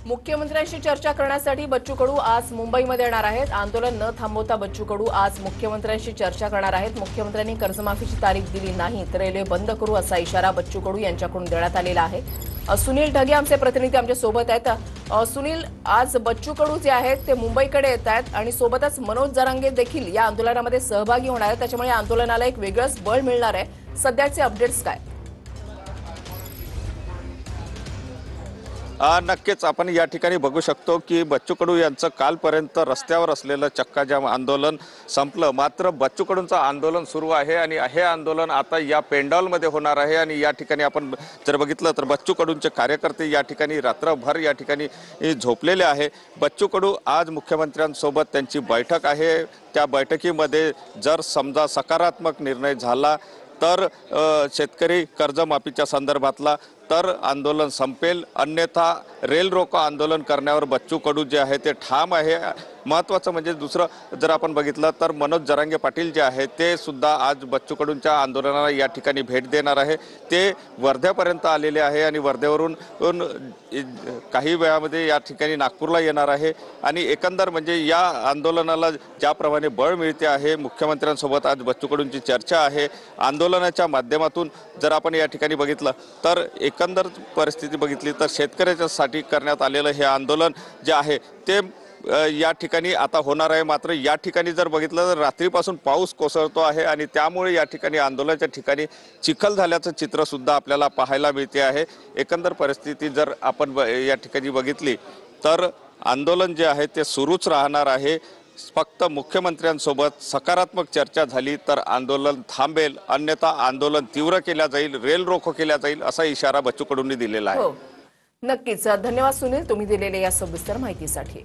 मुख्यमंत्र्यांशी चर्चा करण्यासाठी बच्चू कडू आज मुंबईमध्ये येणार आहेत। आंदोलन न थांबवता बच्चू कडू आज मुख्यमंत्र्यांशी चर्चा करणार आहेत। मुख्यमंत्र्यांनी कर्जमाफीची तारीख दिली नाही तर रेल्वे बंद करू असा इशारा बच्चू कडू यांच्याकडून देण्यात आलेला आहे। सुनील ढगे आमचे प्रतिनिधी आमच्या सोबत आहेत। सुनील, आज बच्चू कडू जे आहेत ते मुंबईकडे येत आहेत आणि सोबतच मनोज जरांगे देखील या आंदोलनामध्ये सहभागी होणार आहेत, त्याच्यामुळे आंदोलनाला एक वेगळंच बळ मिळणार आहे। सध्याचे अपडेट्स काय? नक्कीच आपण या ठिकाणी बघू शकतो की बच्चू कडू यांचं कालपर्यंत रस्त्यावर असलेलं चक्काजाम आंदोलन संपलं, मात्र बच्चू कडूंचं आंदोलन सुरू आहे आणि हे आंदोलन आता या पेंडॉलमध्ये होणार आहे। आणि या ठिकाणी आपण जर बघितलं तर बच्चू कडूंचे कार्यकर्ते या ठिकाणी रात्रभर या ठिकाणी झोपलेले आहे। बच्चू कडू आज मुख्यमंत्र्यांसोबत त्यांची बैठक आहे। त्या बैठकीमध्ये जर समजा सकारात्मक निर्णय झाला तर शेतकरी कर्जमाफीच्या संदर्भातला तर आंदोलन संपेल, अन्यथा रेल रोको आंदोलन करण्यावर बच्चू कडू जे आहे ते ठाम आहे। महत्त्वाचं म्हणजे दुसरं जर आपण बघितलं तर मनोज जरांगे पाटील जे आहे ते सुद्धा आज बच्चू कडूंच्या आंदोलनाला या ठिकाणी भेट देणार आहे। ते वर्ध्यापर्यंत आलेले आहे आणि वर्ध्यावरून काही वेळामध्ये या ठिकाणी नागपूरला येणार आहे। आणि एकंदर म्हणजे या आंदोलनाला ज्याप्रमाणे बळ मिळते आहे, मुख्यमंत्र्यांसोबत आज बच्चू कडूंची चर्चा आहे। आंदोलनाच्या माध्यमातून जर आपण या ठिकाणी बघितलं तर एकंदर परिस्थिती बघितली तर शेतकऱ्यांसाठी करण्यात आलेलं हे आंदोलन जे आहे ते या ठिकाणी आता होणार आहे। मात्र या ठिकाणी जर बघितलं तर रात्रीपासून पाऊस कोसळतो आहे आणि त्यामुळे या ठिकाणी आंदोलनाच्या ठिकाणी चिखल झाल्याचं चित्र सुद्धा आपल्याला पाहायला मिळते आहे। एकंदर परिस्थिती जर आपण या ठिकाणी बघितली तर आंदोलन जे आहे ते सुरूच राहणार आहे। फक्त मुख्यमंत्र्यांसोबत सकारात्मक चर्चा झाली तर आंदोलन थांबेल, अन्यथा आंदोलन तीव्र केल्या जाईल, रेल रोको केल्या जाईल असा इशारा बच्चू कडूंनी दिलेला आहे। नक्कीच धन्यवाद सुनील, तुम्ही दिलेल्या या सविस्तर माहितीसाठी।